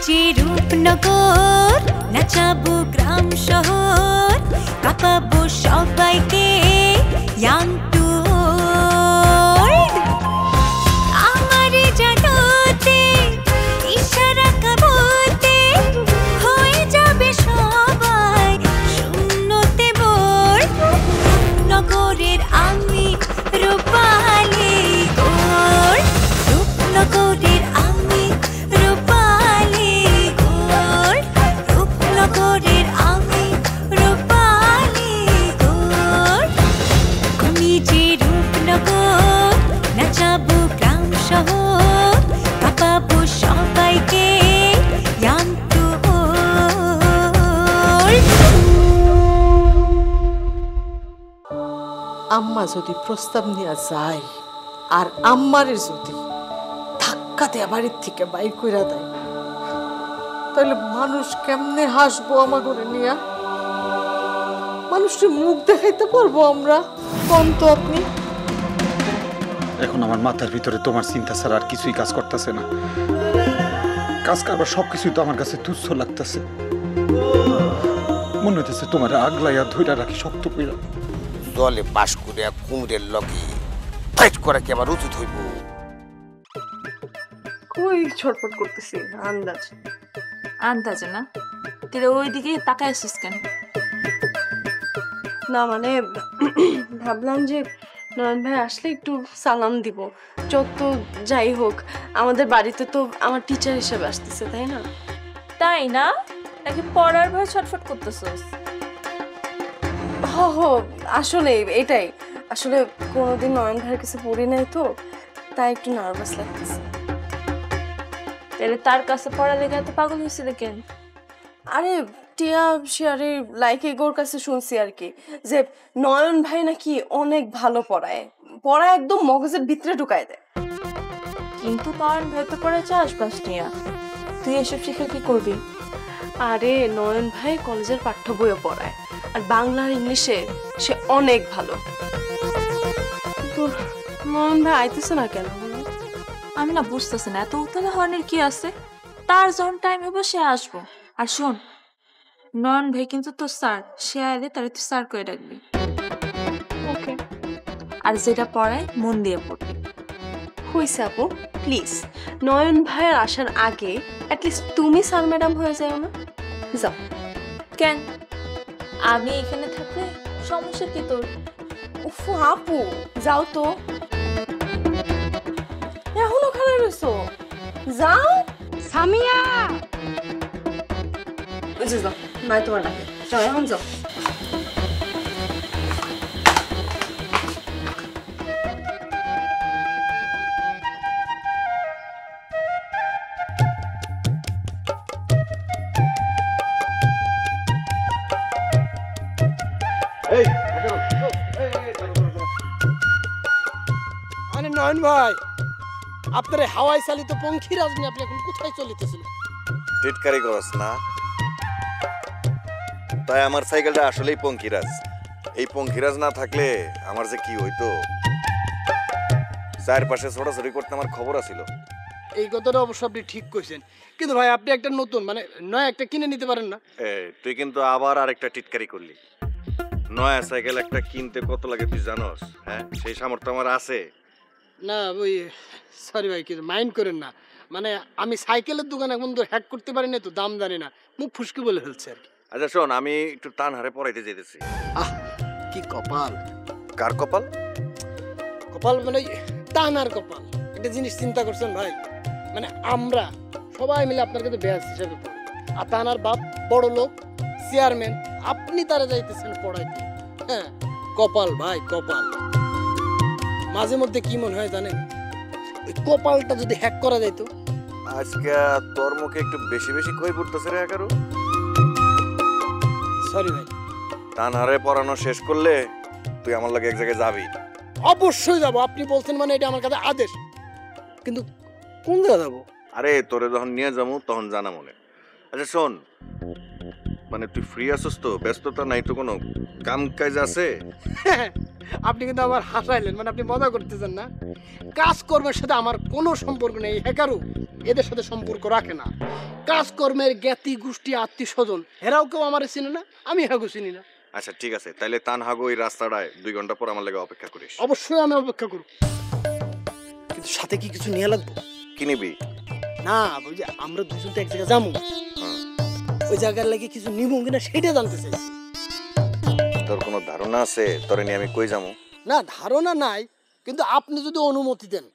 যে রূপনগর, নাচাবো গ্রাম শহর, কাঁপাবো সবাইকে young to old। আমারে জানাতে ইশারা কাবতে হয়ে যাবে সবাই শূন্যতে বোর। রূপনগরের আমি রূপালী গোর, রূপনগরের আমি রূপালী গোর, রূপনগরের আমি রূপালী গোর। আমি যে রূপনগর, নাচাবো গ্রাম শহর, কাঁপাবো সবাইকে young to old। আম্মা যদি প্রস্তাব নিয়ে যায় আর আম্মারে যদি ধাক্কা দেয়া বাড়ির থেকে বাইর কইরা দেয়, তাহলে মানুষ কেমনে হাসবো আমা করে নিয়া? মানুষের মুখ দেখাইতে পারবো আমরা? কোন তো আপনি? এখন আমার মাথার ভিতরে তোমার চিন্তা ছাড়া আর কিছুই কাজ করতেছে না। কাজ করবার সবকিছুই তো আমার কাছে তুচ্ছ লাগতেছে। মনে হইতেছে তোমার আগলাইয়া ধইরা রাখি শক্ত কইরা। দলে পাশ করে কুমড়ের লগে ফাইট করা কি আবার উচিত হইব? কই ছটফট করতেছি আন্দাজ আন্দাজে না, তুই ওইদিকে তাকায় আসিস কেন? না মানে ভাবলাম যে নয়ন ভাই আসলে একটু সালাম দিব। যত যাই হোক আমাদের বাড়িতে তো আমার টিচার হিসেবে আসতেছে, তাই না? তাই না? নাকি পড়ার ভয় ছটফট করতেছস? হ হ, আসলে এটাই। আসলে কোনোদিন নয়ন ভাইয়ের কাছে পড়ি নাই তো, তাই একটু নার্ভাস লাগতেছে। তাহলে তার কাছে পড়া লেগে এত পাগল হয়েছিল কেন? আরে টিয়া শেয়ারের লাইকে গোর কাছে শুনছি আর কি, যে নয়ন ভাই নাকি অনেক ভালো পড়ায়, পড়া একদম মগজের ভিতরে ঢুকায় দেয়। কিন্তু নয়ন ভাই তো পড়ে চাষবাস নিয়া, তুই এসব শিখে কি করবি? আরে নয়ন ভাই কলেজের পাঠ্য বইও পড়ায়, আর বাংলা আর ইংলিশে সে অনেক ভালো। কিন্তু নয়ন ভাই আইতেছে না কেন? আমি না বুঝতেছি না, এত উতলা হওয়ার কি আছে? তার যখন টাইম হবে সে আসবো। আর শোন, নয়ন ভাই কিন্তু তোর স্যার, সে আইলে তারা তুই স্যার করে রাখবি। ওকে। আর যেটা পড়ায় মন দিয়ে পড়বি। হইছে আপু, প্লিজ নয়ন ভাইয়ের আসার আগে অ্যাটলিস্ট তুমি স্যার ম্যাডাম হয়ে যাও না? যাও। কেন? আমি এখানে থাকলে সমস্যা কি তোর? উফ আপু, যাও তো। এখনো খারাপ রয়েছো, যাও। সামিয়া, যাও, নাই তোমার ডাকে, যাও এখন যাও। আরে নয়ন ভাই, আপনার হাওয়াই চালিত পঙ্খিরাজ নিয়ে আপনি এখন কোথায় চলিতেছিলেন? টিটকারি করস না? তাই আমার সাইকেলটা আসলেই পঙ্খিরাজ। এই পঙ্খিরাজ না থাকলে আমার যে কি হইতো। চারপাশে ছোটাছুটি করতে আমার খবর আছিল। এই কথাটা অবশ্য আপনি ঠিক কইছেন, কিন্তু ভাই আপনি একটা নতুন মানে নয় একটা কিনে নিতে পারেন না? তুই কিন্তু আবার আরেকটা টিটকারি করলি। নয়া সাইকেল একটা কিনতে কত লাগে তুই জানোস? হ্যাঁ, সেই সামর্থ্য আমার আছে। না ওই সরি ভাই, কিছু মাইন্ড করেন না। মানে আমি সাইকেলের দোকান এখন তো হ্যাক করতে পারি না, তো দাম জানি না, মুখ ফুসকি বলে ফেলছে আর কি। আচ্ছা শোন, আমি একটু টান হারে পড়াইতে যেতেছি। আহ কি কপাল! কার কপাল? কপাল মানে টান আর কপাল, একটা জিনিস চিন্তা করছেন ভাই? মানে আমরা সবাই মিলে আপনার কাছে ব্যাস হিসেবে পড়ি, আর তানার বাপ বড় লোক চেয়ারম্যান, আপনি তারা যাইতেছেন পড়াইতে। হ্যাঁ কপাল ভাই, কপাল। মাঝে মধ্যে কি মনে হয় জানেন, ওই কপালটা যদি হ্যাক করা যাইতো। আজকে তোর মুখে একটু বেশি বেশি কই পড়তেছে রে একারো। সরি ভাই। টান হারে পড়ানো শেষ করলে তুই আমার লগে এক জায়গায় যাবি। অবশ্যই যাবো, আপনি বলছেন মানে এটা আমার কাছে আদেশ। কিন্তু কোন জায়গায় যাবো? আরে তোরে যখন নিয়ে যাবো তখন জানা মনে। আচ্ছা শোন, মানে তুই ফ্রি আছিস তো? ব্যস্ততা নাই তো? কোনো কাম কাজ আছে? আপনি কিন্তু আবার হাসাইলেন, মানে আপনি মজা করতেছেন না? কাজ কর্মের সাথে আমার কোনো সম্পর্ক নেই। হ্যাকারু এদের সাথে সম্পর্ক রাখে না। কাজকর্মের জ্ঞাতি গোষ্ঠী আত্মীয় স্বজন এরাও কেউ আমার চিনে না, আমি হাগু চিনি না। আচ্ছা ঠিক আছে, তাইলে তানহাগো ওই রাস্তাটায় 2 ঘন্টা পর আমার লাগে অপেক্ষা করিস। অবশ্যই আমি অপেক্ষা করব, কিন্তু সাথে কি কিছু নিয়ে লাগবো? কি নিবি? না ওই যে আমরা দুজন তো এক জায়গায় যাবো, ওই জায়গার লাগে কিছু নিবো কিনা সেটা জানতে চাইছি। তোর কোনো ধারণা আছে তোরে নিয়ে আমি কই যাবো? না ধারণা নাই, কিন্তু আপনি যদি অনুমতি দেন,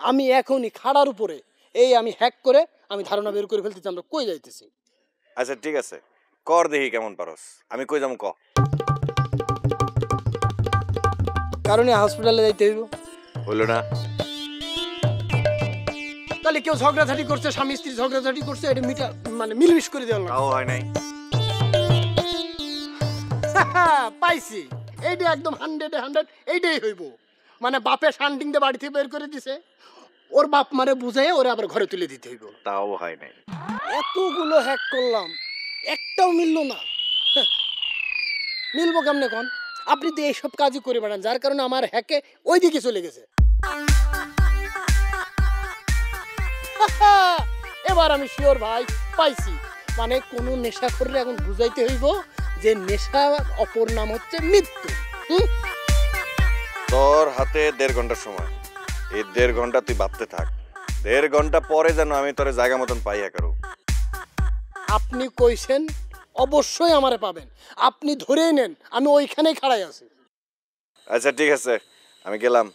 আমি এখনই খাড়ার উপরে এই আমি হ্যাক করে আমি ধারণা বের করে ফেলতেছি আমরা কই যাইতেছি। আচ্ছা ঠিক আছে, কর দেখি কেমন পারস। আমি কই যাবো ক। কারণে হসপিটালে যাইতে হইব। হইলো না? তাহলে কেউ ঝগড়াঝাটি করছে, স্বামী স্ত্রী ঝগড়াঝাটি করছে, এটা মিটা মানে মিলমিশ করে দেওয়া তাও হয় নাই। পাইছি, এইটা একদম 100 এইটাই হইব। মানে বাপে শান্টিং দিয়ে বাড়ি থেকে বের করে দিছে, ওর বাপ মারে বুঝাই ওরে আবার ঘরে তুলে দিতে হইব। তাও হয় নাই। এতগুলো হ্যাক করলাম, একটাও মিললো না। মিলবো কেমনে কোন? আপনি তো এইসব কাজই করে বেড়ান, যার কারণে আমার হ্যাকে ওই দিকে চলে গেছে। এবার আমি শিওর ভাই পাইছি। মানে কোন নেশা করলে এখন বুঝাইতে হইব যে নেশা অপর নাম হচ্ছে মৃত্যু। তোর হাতে 1.5 ঘন্টার সময়, এই 1.5 ঘন্টা তুই ভাবতে থাক। 1.5 ঘন্টা পরে যেন আমি তোরে জায়গা মতন পাইয়া করো। আপনি কইছেন অবশ্যই আমারে পাবেন, আপনি ধরেই নেন আমি ওইখানেই খাড়াই আছি। আচ্ছা ঠিক আছে, আমি গেলাম।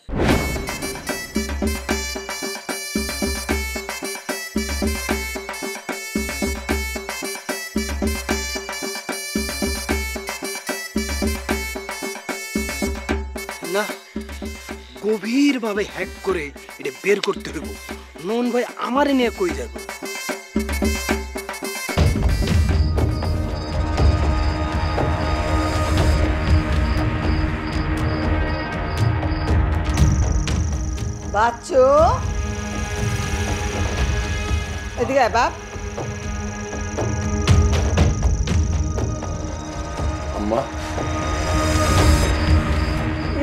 না, গভীরভাবে হ্যাক করে এটা বের করতে হইব। নন ভাই আমারে নিয়ে কই যাব? বাচ্চু, এদিকে আয় বাপ। আম্মা,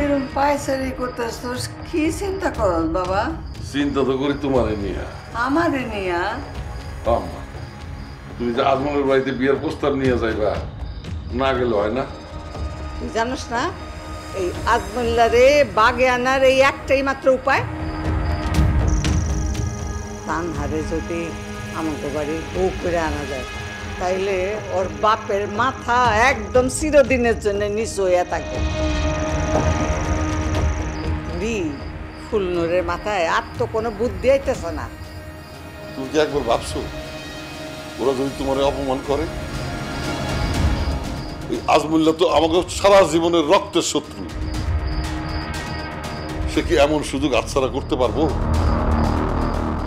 এরকম পায়চারি করতেছস, কি চিন্তা করস বাবা? চিন্তা তো করি তোমারে নিয়ে। আমারে নিয়া? আম্মা, তুমি যে আজমলের বাড়িতে বিয়ের প্রস্তাব নিয়ে যাইবা, না গেলে হয় না? তুই জানোস না এই আজমুল্লারে বাগে আনার এই একটাই মাত্র উপায়, তানহারে যদি আমাদের বাড়ি বউ করে আনা যায়, তাইলে ওর বাপের মাথা একদম চিরদিনের জন্য নিচু হইয়া থাকবে। ফুলনুরের মাথায় আর তো কোনো বুদ্ধি আইতেছে না। তুমি কি একবার ভাবছো ওরা যদি তোমার অপমান করে? এই আজমুল্লাহ তো আমাকে সারা জীবনের রক্তের শত্রু, সে কি এমন সুযোগ আচ্ছাড়া করতে পারবো?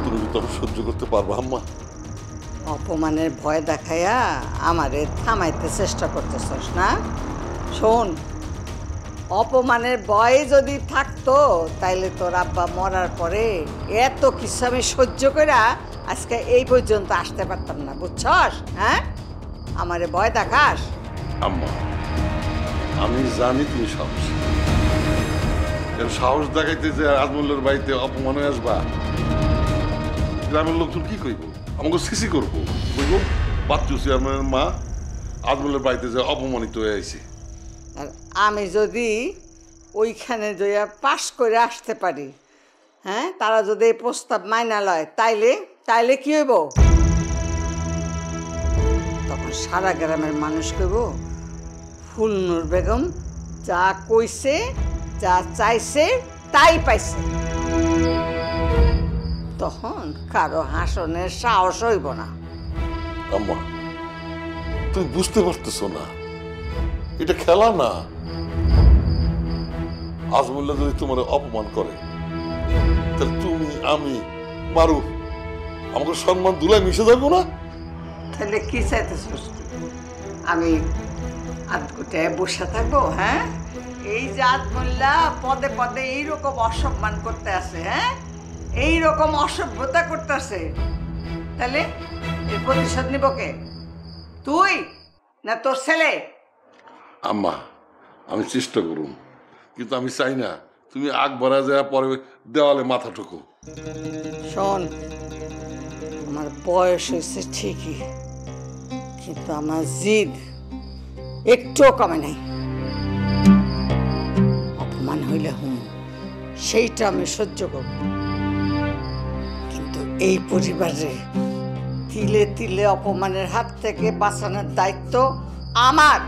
তুমি কি তখন সহ্য করতে পারবো আম্মা? অপমানের ভয় দেখাইয়া আমারে থামাইতে চেষ্টা করতেছস না? শোন, অপমানের ভয় যদি থাকতো তাইলে তোর আব্বা মরার পরে এত কিছু আমি সহ্য কইরা আজকে এই পর্যন্ত আসতে পারতাম না, বুঝছস? হ্যাঁ, আমারে ভয় দেখাস? আম্মা, আমি জানি তুমি সাহস, এর সাহস দেখাইতে যে আজমুল্লার বাড়িতে অপমান হয়ে আসবা, গ্রামের লোকজন কি কইব? আমাকে সিসি করবো, কইব বাচ্চু চেয়ারম্যানের মা আজমুল্লার বাড়িতে যে অপমানিত হয়ে আইছে। আর আমি যদি ওইখানে যাইয়া পাশ করে আসতে পারি, হ্যাঁ, তারা যদি এই প্রস্তাব মাইনা লয়, তাইলে কি হইব? তখন সারা গ্রামের মানুষ কইব ফুলনুর বেগম যা কইছে, যা চাইছে তাই পাইছে। তখন কারো হাসনের সাহস হইব না। আম্মা, তুমি বুঝতে পারতেছো না, এটা খেলা না। আজমুল্লাহ যদি তোমার অপমান করে, তাহলে তুমি, আমি, মারু, আমাকে সম্মান দুলাই মিশে যাবো না? তাহলে কি চাইতেছিস? আমি আধগুটে বসে থাকবো? হ্যাঁ, এই যে আজমুল্লাহ পদে পদে এইরকম অসম্মান করতে আছে, হ্যাঁ, এইরকম অসভ্যতা করতেছে, তাহলে এর প্রতিশোধ নিব কে? তুই না তোর ছেলে? আম্মা, আমি চেষ্টা করুন, কিন্তু আমি চাই না তুমি আগ বাড়া যায় পরে দেওয়ালে মাথা ঠুকো। শোন, আমার বয়স হয়েছে ঠিকই, কিন্তু আমার জিদ একটুও কমে নাই। অপমান হইলে সেইটা আমি সহ্য করব, কিন্তু এই পরিবারে তিলে তিলে অপমানের হাত থেকে বাঁচানোর দায়িত্ব আমার।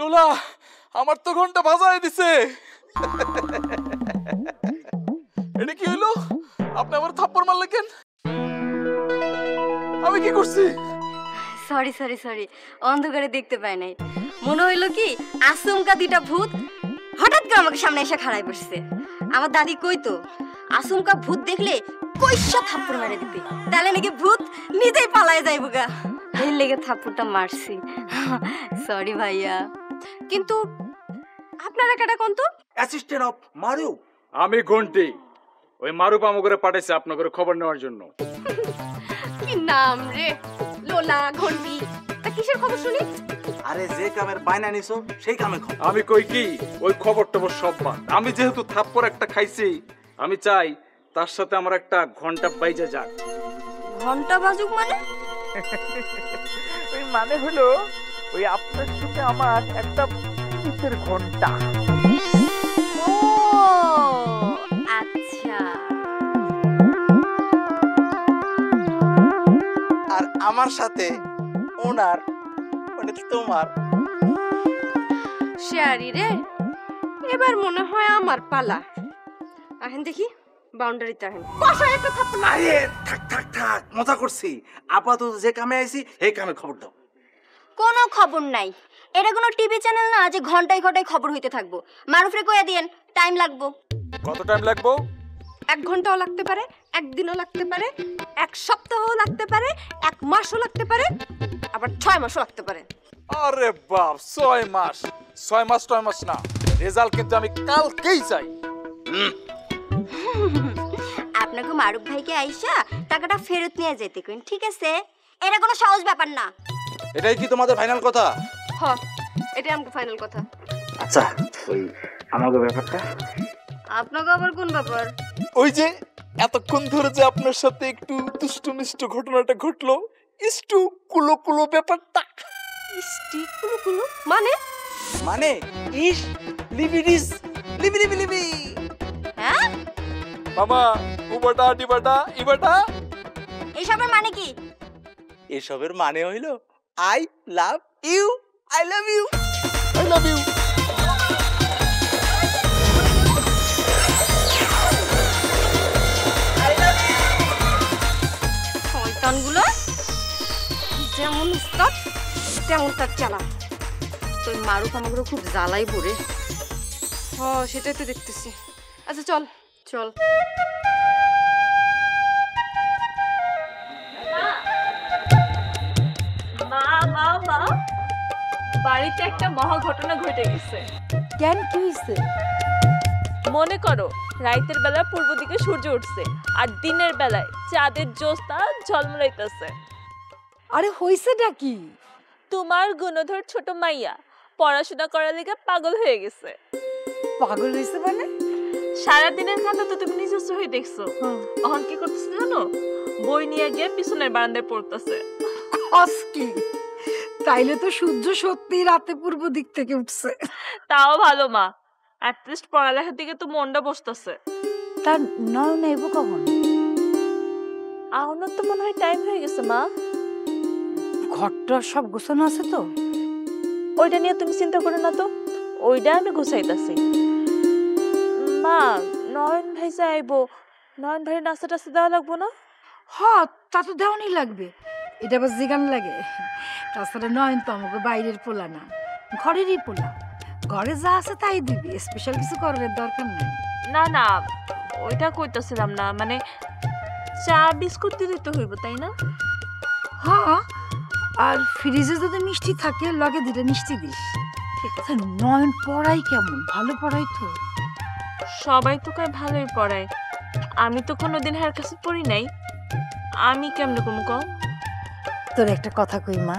লোলা, আমার তো ঘন্টা বাজায় দিছে। এটা কি হইলো? আপনি আবার থাপ্পড় মারলেন কেন? আমি কি করছি? সরি সরি সরি, অন্ধকারে দেখতে পাই নাই। মনে হইলো কি আচমকা দুইটা ভূত হঠাৎ করে আমাকে সামনে এসে খাড়াই বসছে। আমার দাদি কইতো আচমকা ভূত দেখলে কইসা থাপ্পড় মারে দিতে, তাহলে নাকি ভূত নিজেই পালায় যাইব গা। এই লেগে থাপ্পড়টা মারছি। সরি ভাইয়া। কিন্তু আপনারা কেটা কোন তো? অ্যাসিস্ট্যান্ট অফ মারুপ। আমি ঘন্টি। ওই মারুপ আমাকে পাঠাইছে আপনাদের খবর নেওয়ার জন্য। কি নাম রে? লোলা, ঘন্টি। তা কিসের খবর শুনি? আরে যে কামের বায়না নিছো সেই কামে খবর। আমি কই কি ওই খবর টবর সব বাদ। আমি যেহেতু থাপ্পড় একটা খাইছি, আমি চাই তার সাথে আমার একটা ঘন্টা বাইজা যাক। ঘন্টা বাজুক মানে? ওই মানে হলো ওই আপনার সাথে আমার একটা পিসের ঘন্টা। ও আচ্ছা। আর আমার সাথে ওনার মানে তোমার। শেয়ারি রে, এবার মনে হয় আমার পালা। আহেন দেখি বাউন্ডারিতে আহেন। কষায় একটা থাপ্পড় মার। আরে থাক থাক থাক, মজা করছি। আপাতত যে কামে আইছি এই কামে খবর দাও। কোনো খবর নাই। এটা কোনো টিভি চ্যানেল না যে ঘন্টায় ঘন্টায় খবর হইতে থাকবো। মারুফরে কইয়া দিয়েন টাইম লাগবো। কত টাইম লাগবো? 1 ঘন্টাও লাগতে পারে, 1 দিনও লাগতে পারে, 1 সপ্তাহও লাগতে পারে, 1 মাসও লাগতে পারে, আবার 6 মাসও লাগতে পারে। আরে বাপ, 6 মাস? 6 মাস 6 মাস না, রেজাল্ট কিন্তু আমি কালকেই চাই। আপনাকে মারুফ ভাইকে আইসা টাকাটা ফেরত নিয়ে যেতে কইন, ঠিক আছে? এটা কোনো সহজ ব্যাপার না। এটাই কি তোমাদের ফাইনাল কথা? হ, এটাই আমাদের ফাইনাল কথা। আচ্ছা, ওই আমাদের ব্যাপারটা আপনাকে আবার কোন ব্যাপার? ওই যে এতক্ষণ ধরে যে আপনার সাথে একটু দুষ্টু মিষ্টু ঘটনাটা ঘটলো, ইষ্টু কুলো কুলো ব্যাপারটা। ইষ্টি কুলু কুলু মানে? মানে ইস লিবিডিস লিবি লিবি লিবি। হ্যাঁ মামা, উবাটা ডিবাটা ইবাটা। এইসবের মানে কি? এসবের মানে হইলো I love you, I love you, I love you. শয়তানগুলো যেমন উস্তাদ তেমন তার চালা। তোর মারুফ আমাকে খুব জ্বালাই পড়ে। হ, সেটাই তো দেখতেছি। আচ্ছা চল চল। মা মা মা, বাড়িতে একটা মহা ঘটনা ঘটে গেছে। কেন, কি হইছে? মনে করো রাতের বেলা পূর্ব দিকে সূর্য উঠছে আর দিনের বেলায় চাঁদের জ্যোৎস্না ঝলমলাইতেছে। আরে হইছেটা কি? তোমার গুণধর ছোট মাইয়া পড়াশোনা করার লেগে পাগল হয়ে গেছে। পাগল হইছে মানে? সারাদিনের কান্না তো তুমি নিজস্ব হয়ে দেখছো। এখন কি করতেছে জানো? বই নিয়ে গিয়ে পিছনের বারান্দায় পড়তেছে। কি তাইলে তো সূর্য সত্যি রাতে পূর্ব দিক থেকে উঠছে। তাও ভালো মা, অ্যাটলিস্ট পড়ালেখার দিকে তো মনটা বসতেছে। তার নয় নেব কখন? আমার তো মনে হয় টাইম হয়ে গেছে মা। ঘরটা সব গোছানো আছে তো? ওইটা নিয়ে তুমি চিন্তা করো না তো, ওইটা আমি গুছাইতাছি। মা, নয়ন ভাই যাইবো, নয়ন ভাই নাস্তা টাস্তা দেওয়া লাগবো না? হ, তা তো দেওয়ানি লাগবে। এটা আবার জিগান লাগে। তাছাড়া নয়ন তো আমাকে বাইরের পোলা না, ঘরেরই পোলা। ঘরে যা আছে তাই দিবি, স্পেশাল কিছু করার দরকার নেই। না না, ওইটা কইতাছিলাম না, মানে চা বিস্কুট দিতে তো হইব, তাই না? হ্যাঁ, আর ফ্রিজে যদি মিষ্টি থাকে লগে দুটো মিষ্টি দিস। ঠিক আছে। নয়ন পড়াই কেমন? ভালো পড়াই তো? সবাই তো কয় ভালোই পড়ায়, আমি তো কোনোদিন হার কাছে পড়ি নাই, আমি কেমনে কমু কও? তোর একটা কথা কই মা,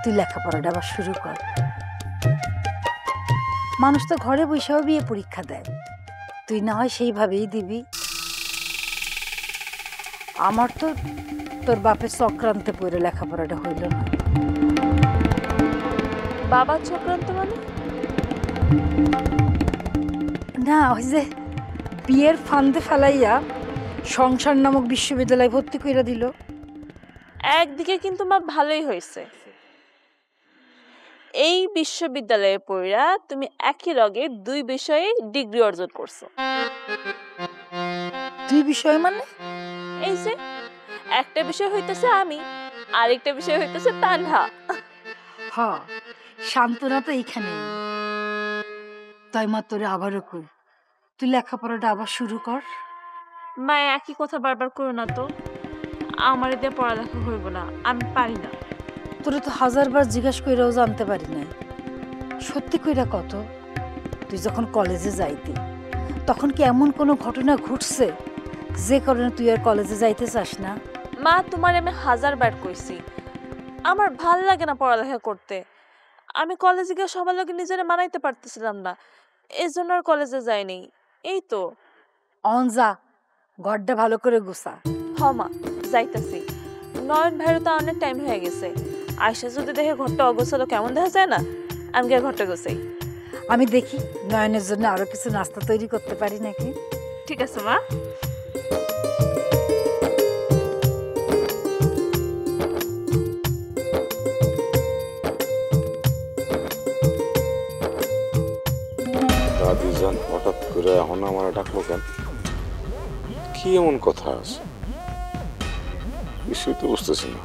তুই লেখাপড়াটা আবার শুরু কর। মানুষ তো ঘরে বসেও বিয়ে পরীক্ষা দেয়, তুই না হয় সেইভাবেই দিবি। আমার তো তোর বাপের চক্রান্তে পড়ে লেখাপড়াটা হইল না। বাবা চক্রান্ত মানে? না, ওই যে বিয়ের ফান্দে ফেলাইয়া সংসার নামক বিশ্ববিদ্যালয়ে ভর্তি কইরা দিল। একদিকে কিন্তু মা ভালোই হয়েছে, এই বিশ্ববিদ্যালয়ে পড়া তুমি একই লগে 2 বিষয়ে ডিগ্রি অর্জন করছো। 2 বিষয় মানে? এই যে একটা বিষয় হইতেছে আমি, আরেকটা বিষয় হইতেছে তানহা। হ, সান্ত্বনা তো এইখানে। তাই মা তোরে আবারও কই, তুই লেখাপড়াটা আবার শুরু কর। মা একই কথা বারবার করো না তো, আমার দিয়ে পড়ালেখা হইব না, আমি পারি না। তোরে তো 1000 বার জিজ্ঞাসা কইরাও জানতে পারি নাই। সত্যি কইরা কত, তুই যখন কলেজে যাইতি তখন কি এমন কোনো ঘটনা ঘটছে যে কারণে তুই আর কলেজে যাইতে চাস না? মা তোমার আমি 1000 বার কইছি আমার ভাল লাগে না পড়ালেখা করতে। আমি কলেজে গিয়ে সবার লোকে নিজেরা মানাইতে পারতেছিলাম না, এই জন্য আর কলেজে যাইনি। এই তো যা, ঘরটা ভালো করে গুছা। হ মা, যাইতাছি। নয়ন ভাইয়ের তো অনেক টাইম হয়ে গেছে, আয়সা যদি দেখে ঘরটা অগোছালো কেমন দেখা যায় না, আমি গিয়ে ঘরটা গোছাই। আমি দেখি নয়নের জন্য আরো কিছু নাস্তা তৈরি করতে পারি নাকি। ঠিক আছে মা। দাদিজান হঠাৎ করে এখন আমার ডাকলো কেন? কি এমন কথা আছে কিছুই তো বুঝতেছি না।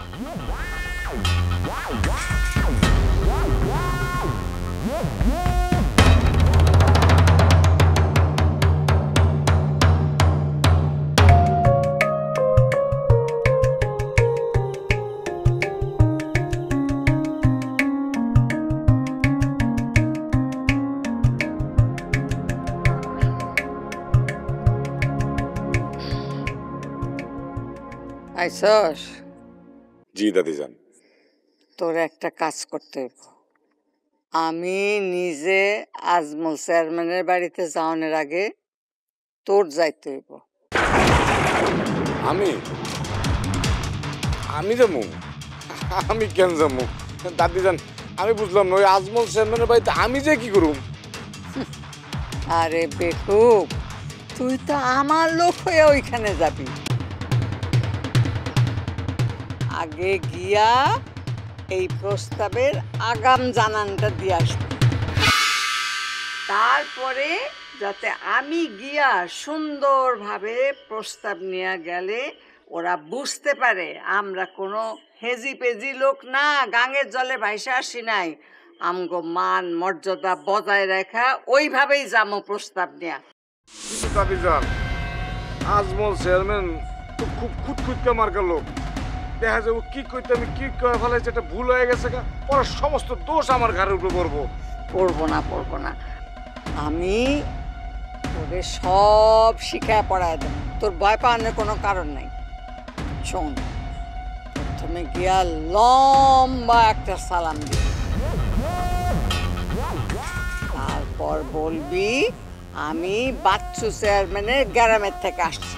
আইসস? জি দাদিজান। তোর একটা কাজ করতে হইব। আমি নিজে আজমল চেয়ারম্যানের বাড়িতে যাওয়ানোর আগে তোর যাইতে হইব। আমি যাবো? আমি কেন যাবো দাদিজান? আমি বুঝলাম না, ওই আজমল চেয়ারম্যানের বাড়িতে আমি যে কি করুম? আরে বেকুব, তুই তো আমার লোক হয়ে ওইখানে যাবি। আগে গিয়া এই প্রস্তাবের আগাম জানানটা দিয়ে আসবি, তারপরে যাতে আমি গিয়া সুন্দরভাবে প্রস্তাব নিয়ে গেলে ওরা বুঝতে পারে আমরা কোনো হেজি পেজি লোক না, গাঙের জলে ভাইসা আসি নাই। আমগো মান মর্যাদা বজায় রাখা ওইভাবেই যাবো প্রস্তাব নিয়ে। দাদিজান, আজমল চেয়ারম্যান তো খুব খুঁতখুতকে মার্কা লোক, দেখা যাবো কি করতে আমি কি করে ফেলাইছি, এটা ভুল হয়ে গেছে। পরে সমস্ত দোষ আমার ঘাড়ের উপরে পড়বো। পড়বো না, আমি তোরে সব শিখায় পড়ায় দেব, তোর ভয় পাওয়ানোর কোনো কারণ নাই। শোন, প্রথমে গিয়া লম্বা একটা সালাম দিবি, তারপর বলবি আমি বাচ্চু চেয়ারম্যানের গ্রামের থেকে আসছি।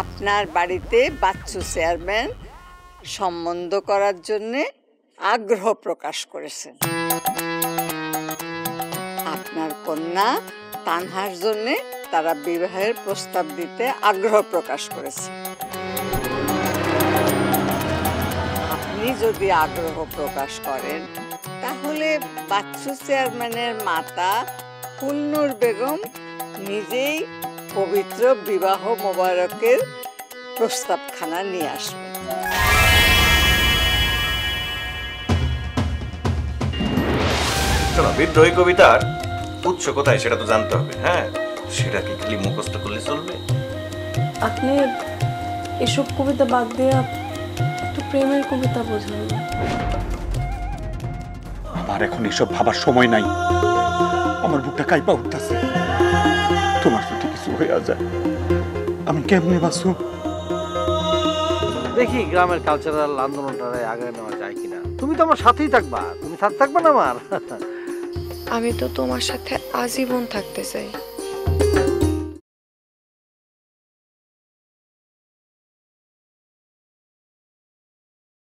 আপনার বাড়িতে বাচ্চু চেয়ারম্যান সম্বন্ধ করার জন্যে আগ্রহ প্রকাশ করেছেন। আপনার কন্যা তানহার জন্যে তারা বিবাহের প্রস্তাব দিতে আগ্রহ প্রকাশ করেছে। আপনি যদি আগ্রহ প্রকাশ করেন তাহলে বাচ্চু চেয়ারম্যানের মাতা কুন্নুর বেগম নিজেই পবিত্র বিবাহ মোবারকের প্রস্তাবখানা নিয়ে আসবে। শোনো, বিদ্রোহী কবিতার উৎস কোথায় সেটা তো জানতে হবে। হ্যাঁ, সেটা কি খালি মুখস্থ করলে চলবে? আপনি এসব কবিতা বাদ দিয়ে একটু প্রেমের কবিতা বোঝান। আমার এখন এসব ভাবার সময় নাই, আমার বুকটা কাইপা উঠতেছে। তোমার যদি কিছু হইয়া যায় আমি কেমনে বাঁচব? দেখি গ্রামের কালচারাল আন্দোলনটা আগে নেওয়া যায় কিনা। তুমি তো আমার সাথেই থাকবা, তুমি সাথে থাকবা না আমার? আমি তো তোমার সাথে আজীবন থাকতে চাই।